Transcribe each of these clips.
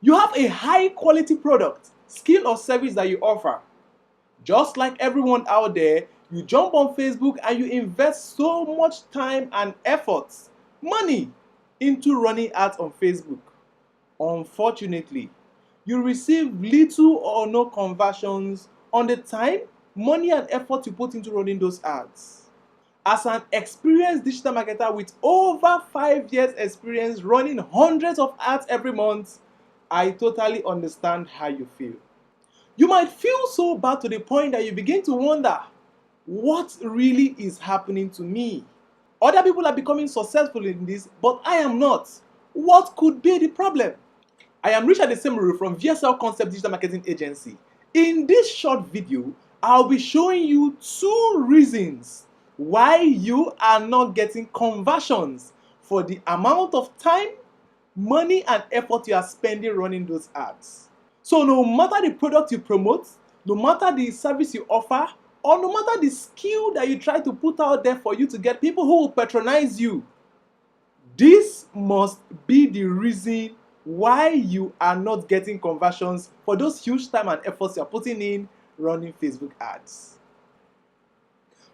You have a high quality product, skill or service that you offer. Just like everyone out there, you jump on Facebook and you invest so much time and effort, money, into running ads on Facebook. Unfortunately, you receive little or no conversions on the time, money and effort you put into running those ads. As an experienced digital marketer with over 5 years experience running hundreds of ads every month, I totally understand how you feel. You might feel so bad to the point that you begin to wonder, what really is happening to me? Other people are becoming successful in this, but I am not. What could be the problem? I am Richard Esemuru from V.S.L Concept Digital Marketing Agency. In this short video, I'll be showing you 2 reasons why you are not getting conversions for the amount of time, money and effort you are spending running those ads. So no matter the product you promote, no matter the service you offer, or no matter the skill that you try to put out there for you to get people who will patronize you, this must be the reason why you are not getting conversions for those huge time and efforts you're putting in running Facebook ads.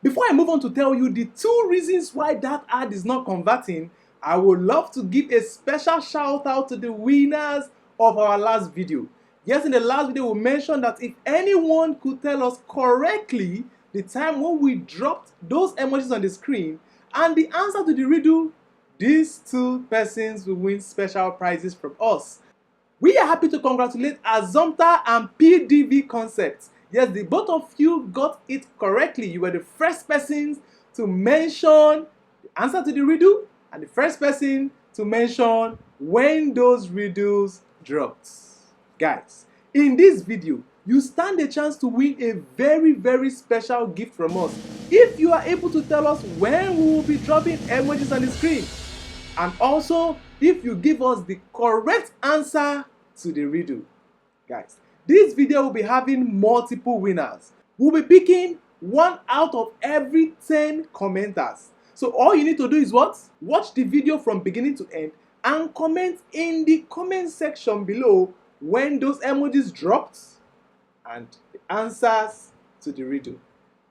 Before I move on to tell you the 2 reasons why that ad is not converting, I would love to give a special shout out to the winners of our last video. Yes, in the last video we mentioned that if anyone could tell us correctly the time when we dropped those emojis on the screen and the answer to the riddle, these 2 persons will win special prizes from us. We are happy to congratulate Azumta and PDV Concepts. Yes, the both of you got it correctly. You were the first persons to mention the answer to the riddle and the first person to mention when those riddles dropped. Guys, in this video, you stand a chance to win a very special gift from us if you are able to tell us when we will be dropping emojis on the screen. And also, if you give us the correct answer to the riddle. Guys, this video will be having multiple winners. We'll be picking 1 out of every 10 commenters. So all you need to do is what? Watch the video from beginning to end and comment in the comment section below when those emojis dropped and the answers to the riddle.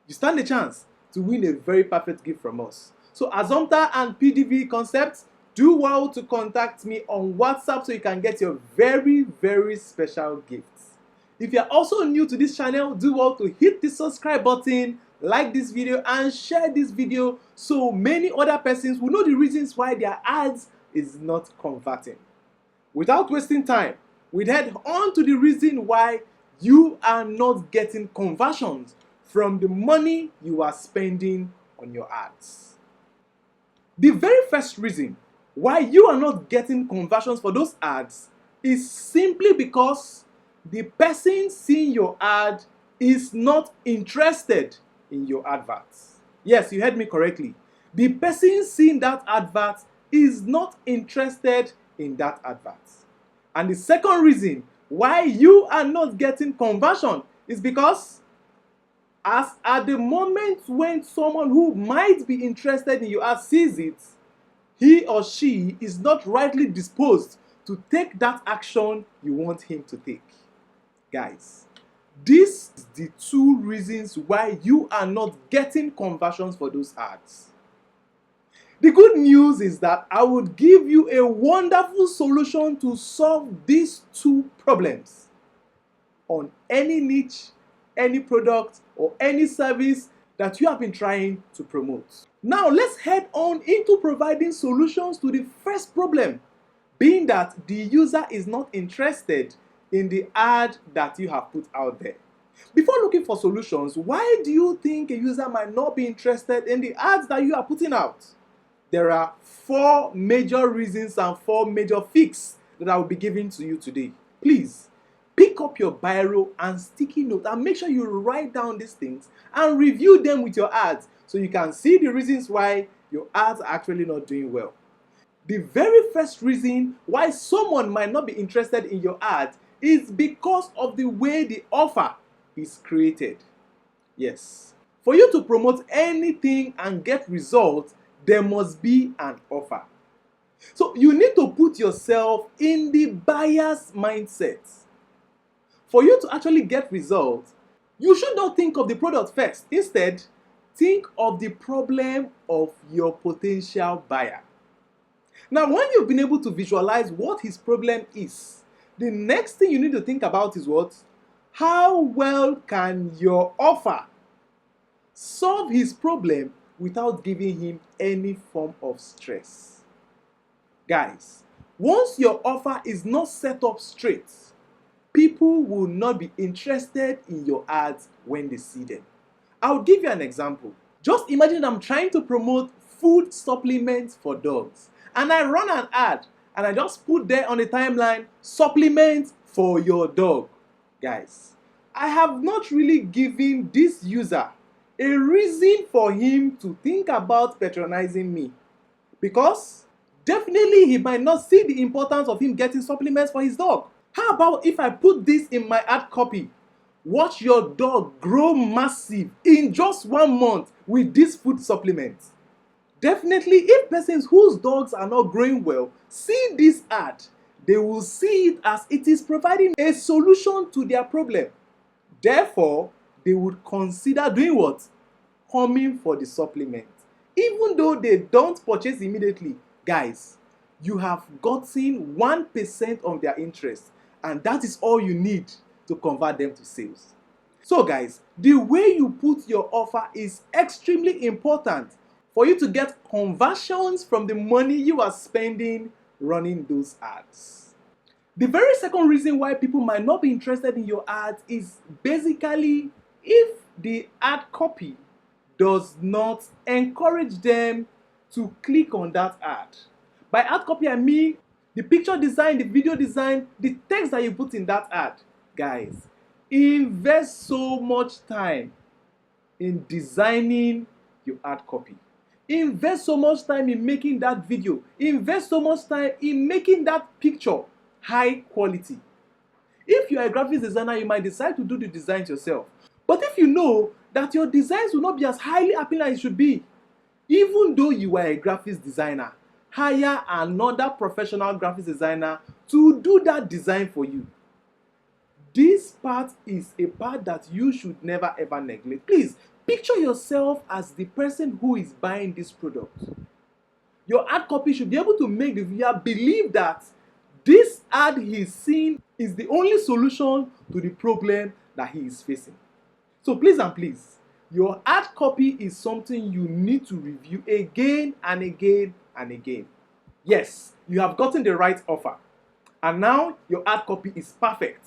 You stand a chance to win a very perfect gift from us. So Azumta and PDV Concepts, do well to contact me on WhatsApp so you can get your very special gifts. If you are also new to this channel, do well to hit the subscribe button, like this video and share this video so many other persons will know the reasons why their ads is not converting. Without wasting time, we head on to the reason why you are not getting conversions from the money you are spending on your ads. The very first reason why you are not getting conversions for those ads is simply because the person seeing your ad is not interested in your adverts. Yes, you heard me correctly. The person seeing that advert is not interested in that advert. And the second reason why you are not getting conversion is because as at the moment when someone who might be interested in your ad sees it, he or she is not rightly disposed to take that action you want him to take. Guys, these are the 2 reasons why you are not getting conversions for those ads. The good news is that I would give you a wonderful solution to solve these 2 problems on any niche, any product, or any service that you have been trying to promote. Now let's head on into providing solutions to the first problem, being that the user is not interested in the ad that you have put out there. Before looking for solutions, why do you think a user might not be interested in the ads that you are putting out? There are 4 major reasons and 4 major fixes that I will be giving to you today. Please, pick up your biro and sticky note and make sure you write down these things and review them with your ads so you can see the reasons why your ads are actually not doing well. The very first reason why someone might not be interested in your ad is because of the way the offer is created. Yes, for you to promote anything and get results, there must be an offer. So you need to put yourself in the buyer's mindset. For you to actually get results, you should not think of the product first. Instead, think of the problem of your potential buyer. Now, when you've been able to visualize what his problem is, the next thing you need to think about is what? How well can your offer solve his problem without giving him any form of stress? Guys, once your offer is not set up straight, people will not be interested in your ads when they see them. I'll give you an example. Just imagine I'm trying to promote food supplements for dogs, and I run an ad and I just put there on the timeline, supplements for your dog. Guys, I have not really given this user a reason for him to think about patronizing me, because definitely he might not see the importance of him getting supplements for his dog. How about if I put this in my ad copy? Watch your dog grow massive in just 1 month with this food supplement. Definitely, if persons whose dogs are not growing well see this ad, they will see it as it is providing a solution to their problem. Therefore, they would consider doing what? Coming for the supplement. Even though they don't purchase immediately, guys, you have gotten 1% of their interest, and that is all you need to convert them to sales. So guys, the way you put your offer is extremely important for you to get conversions from the money you are spending running those ads. The very second reason why people might not be interested in your ads is basically if the ad copy does not encourage them to click on that ad. By ad copy, I mean the picture design, the video design, the text that you put in that ad. Guys, invest so much time in designing your ad copy. Invest so much time in making that video. Invest so much time in making that picture high quality. If you are a graphics designer, you might decide to do the designs yourself. But if you know that your designs will not be as highly appealing as it should be, even though you are a graphics designer, hire another professional graphics designer to do that design for you. This part is a part that you should never ever neglect. Please, picture yourself as the person who is buying this product. Your ad copy should be able to make the viewer believe that this ad he's seeing is the only solution to the problem that he is facing. So please and please, your ad copy is something you need to review again and again and again. Yes, you have gotten the right offer, and now your ad copy is perfect.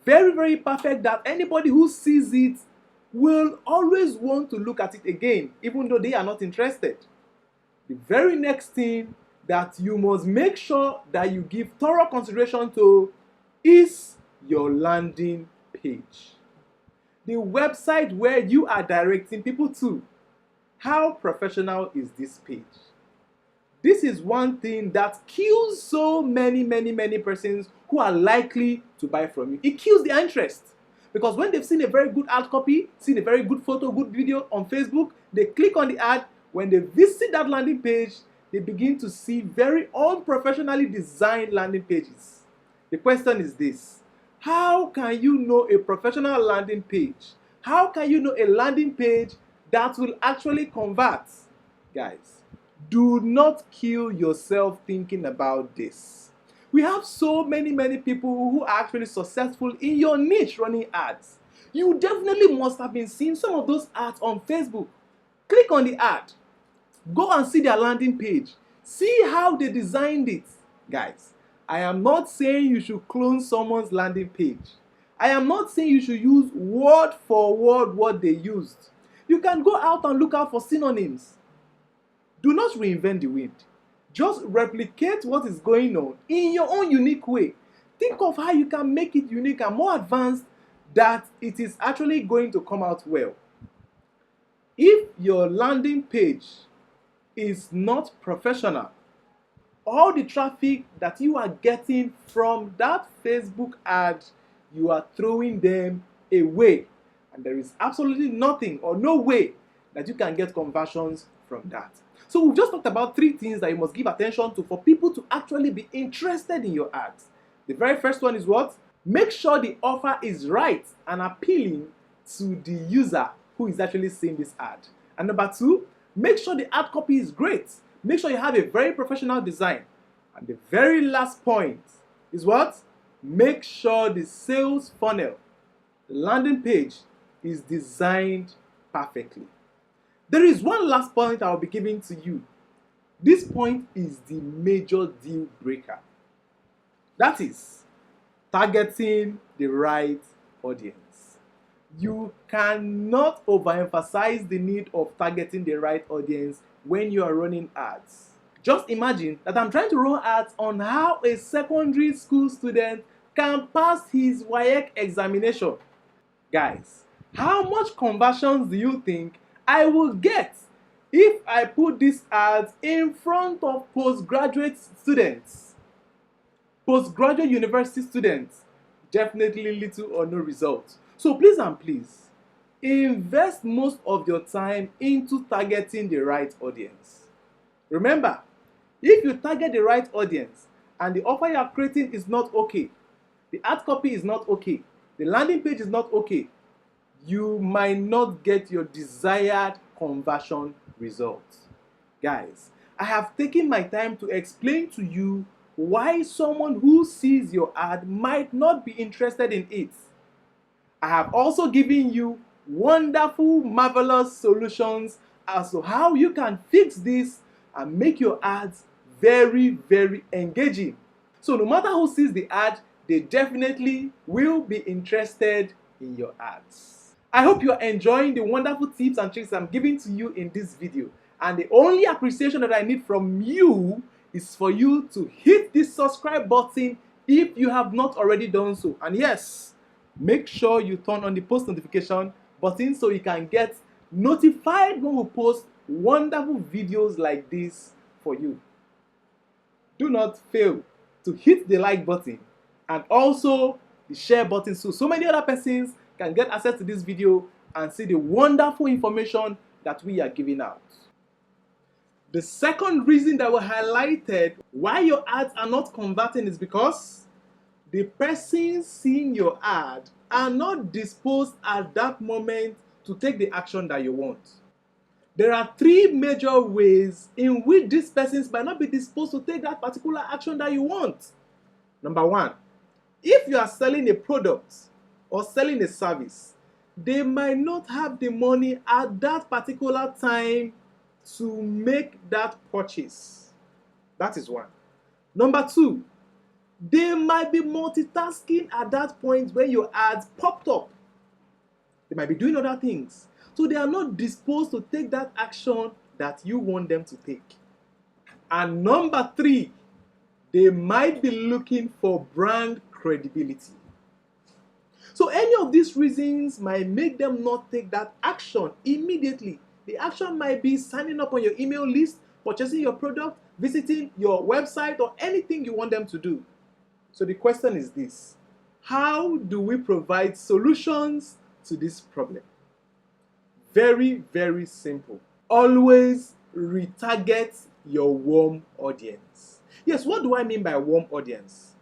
Very, very perfect that anybody who sees it will always want to look at it again, even though they are not interested. The very next thing that you must make sure that you give thorough consideration to is your landing page. The website where you are directing people to. How professional is this page? This is one thing that kills so many persons who are likely to buy from you. It kills their interest. Because when they've seen a very good ad copy, seen a very good photo, good video on Facebook, they click on the ad. When they visit that landing page, they begin to see very unprofessionally designed landing pages. The question is this: how can you know a professional landing page? How can you know a landing page that will actually convert? Guys, do not kill yourself thinking about this. We have so many people who are actually successful in your niche running ads. You definitely must have been seeing some of those ads on Facebook. Click on the ad. Go and see their landing page. See how they designed it. Guys, I am not saying you should clone someone's landing page. I am not saying you should use word for word what they used. You can go out and look out for synonyms. Do not reinvent the wheel. Just replicate what is going on in your own unique way. Think of how you can make it unique and more advanced that it is actually going to come out well. If your landing page is not professional, all the traffic that you are getting from that Facebook ad, you are throwing them away. And there is absolutely nothing or no way that you can get conversions from that. So we've just talked about 3 things that you must give attention to for people to actually be interested in your ads. The very first one is what? Make sure the offer is right and appealing to the user who is actually seeing this ad. And number 2, make sure the ad copy is great. Make sure you have a very professional design. And the very last point is what? Make sure the sales funnel, the landing page, is designed perfectly. There is one last point I will be giving to you. This point is the major deal breaker. That is targeting the right audience. You cannot overemphasize the need of targeting the right audience when you are running ads. Just imagine that I'm trying to run ads on how a secondary school student can pass his WAEC examination. Guys, how much conversions do you think I will get if I put these ads in front of postgraduate students? Postgraduate university students, definitely little or no results. So please and please, invest most of your time into targeting the right audience. Remember, if you target the right audience and the offer you are creating is not okay, the ad copy is not okay, the landing page is not okay, you might not get your desired conversion results. Guys, I have taken my time to explain to you why someone who sees your ad might not be interested in it. I have also given you wonderful, marvelous solutions as to how you can fix this and make your ads very, very engaging. So no matter who sees the ad, they definitely will be interested in your ads. I hope you are enjoying the wonderful tips and tricks I'm giving to you in this video. And the only appreciation that I need from you is for you to hit the subscribe button if you have not already done so. And yes, make sure you turn on the post notification button so you can get notified when we post wonderful videos like this for you. Do not fail to hit the like button and also the share button so many other persons can get access to this video and see the wonderful information that we are giving out. The second reason that we highlighted why your ads are not converting is because the persons seeing your ad are not disposed at that moment to take the action that you want. There are 3 major ways in which these persons might not be disposed to take that particular action that you want. Number 1, if you are selling a product or selling a service, they might not have the money at that particular time to make that purchase. That is 1. Number 2, they might be multitasking at that point when your ads popped up. They might be doing other things. So they are not disposed to take that action that you want them to take. And number 3, they might be looking for brand credibility. So any of these reasons might make them not take that action immediately. The action might be signing up on your email list, purchasing your product, visiting your website, or anything you want them to do. So the question is this: how do we provide solutions to this problem? Very, very simple. Always retarget your warm audience. Yes, what do I mean by warm audience?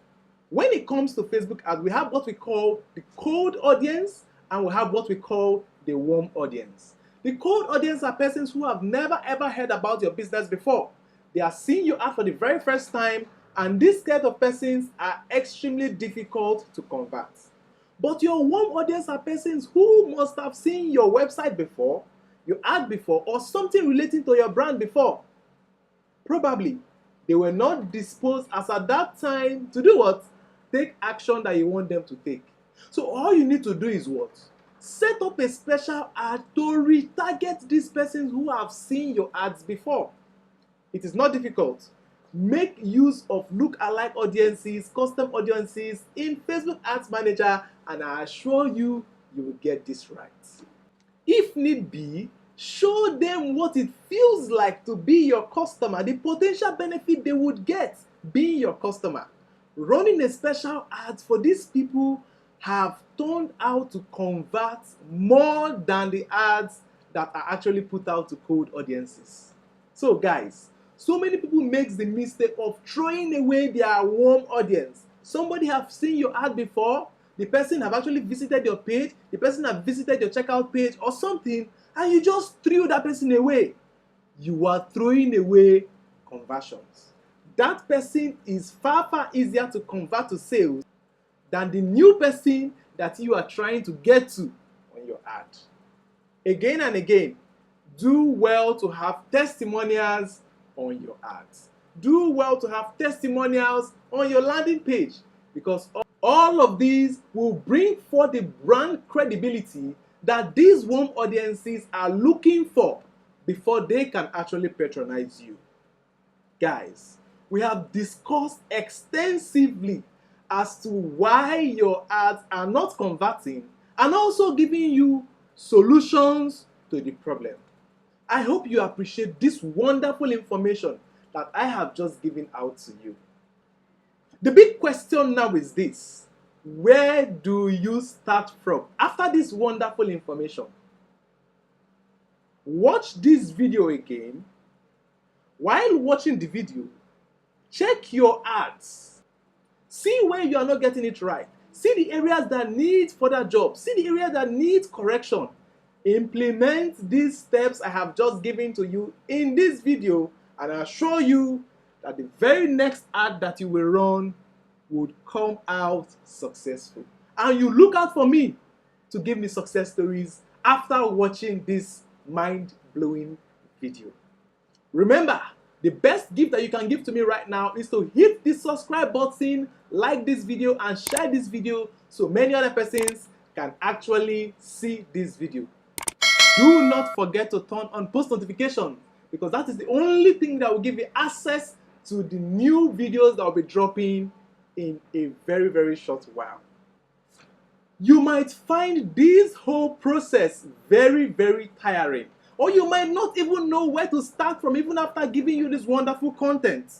When it comes to Facebook ads, we have what we call the cold audience and we have what we call the warm audience. The cold audience are persons who have never ever heard about your business before. They are seeing you ad for the very first time, and these kind of persons are extremely difficult to convert. But your warm audience are persons who must have seen your website before, your ad before, or something relating to your brand before. Probably they were not disposed as at that time to do what? Take action that you want them to take. So all you need to do is what? Set up a special ad to retarget these persons who have seen your ads before. It is not difficult. Make use of look-alike audiences, custom audiences in Facebook Ads Manager, and I assure you, you will get this right. If need be, show them what it feels like to be your customer, the potential benefit they would get being your customer. Running a special ad for these people have turned out to convert more than the ads that are actually put out to cold audiences. So guys, so many people make the mistake of throwing away their warm audience. Somebody have seen your ad before, the person have actually visited your page, the person have visited your checkout page or something, and you just threw that person away. You are throwing away conversions. That person is far easier to convert to sales than the new person that you are trying to get to on your ad. Again and again, do well to have testimonials on your ads. Do well to have testimonials on your landing page, because all of these will bring forth the brand credibility that these warm audiences are looking for before they can actually patronize you. Guys, we have discussed extensively as to why your ads are not converting and also giving you solutions to the problem. I hope you appreciate this wonderful information that I have just given out to you. The big question now is this: where do you start from after this wonderful information? Watch this video again. While watching the video, check your ads. See where you are not getting it right. See the areas that need further job. See the areas that need correction. Implement these steps I have just given to you in this video, and I assure you that the very next ad that you will run would come out successful. And you look out for me to give me success stories after watching this mind-blowing video. Remember, the best gift that you can give to me right now is to hit the subscribe button, like this video, and share this video so many other persons can actually see this video. Do not forget to turn on post notifications, because that is the only thing that will give you access to the new videos that will be dropping in a very short while. You might find this whole process very tiring, or you might not even know where to start from even after giving you this wonderful content.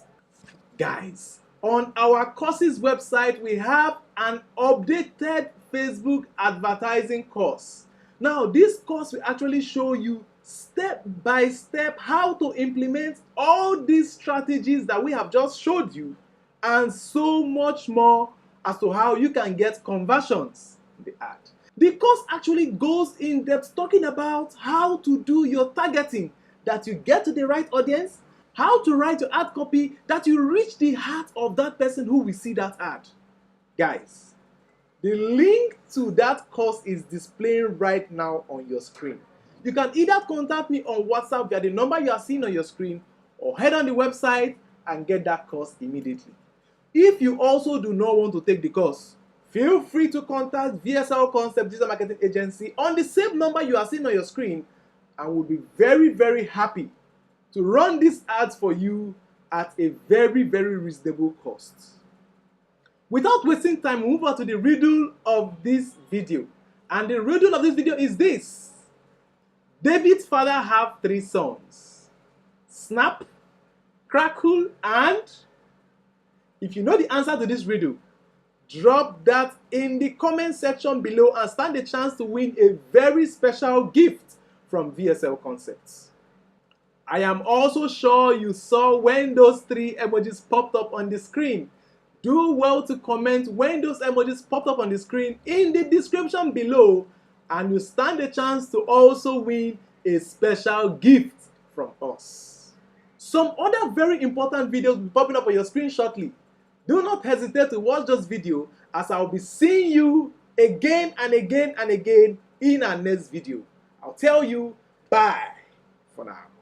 Guys, on our courses website, we have an updated Facebook advertising course. Now, this course will actually show you step by step how to implement all these strategies that we have just showed you, and so much more as to how you can get conversions in the ad. The course actually goes in depth talking about how to do your targeting, that you get to the right audience, how to write your ad copy, that you reach the heart of that person who will see that ad. Guys, the link to that course is displaying right now on your screen. You can either contact me on WhatsApp via the number you are seeing on your screen, or head on the website and get that course immediately. If you also do not want to take the course, feel free to contact V.S.L Concept Digital Marketing Agency on the same number you are seeing on your screen, and we'll be very happy to run these ads for you at a very reasonable cost. Without wasting time, move on to the riddle of this video. And the riddle of this video is this: David's father have 3 sons, Snap, Crackle, and... If you know the answer to this riddle, drop that in the comment section below and stand a chance to win a very special gift from V.S.L Concepts. I am also sure you saw when those 3 emojis popped up on the screen. Do well to comment when those emojis popped up on the screen in the description below, and you stand a chance to also win a special gift from us. Some other very important videos will be popping up on your screen shortly. Do not hesitate to watch this video, as I will be seeing you again and again in our next video. I'll tell you bye for now.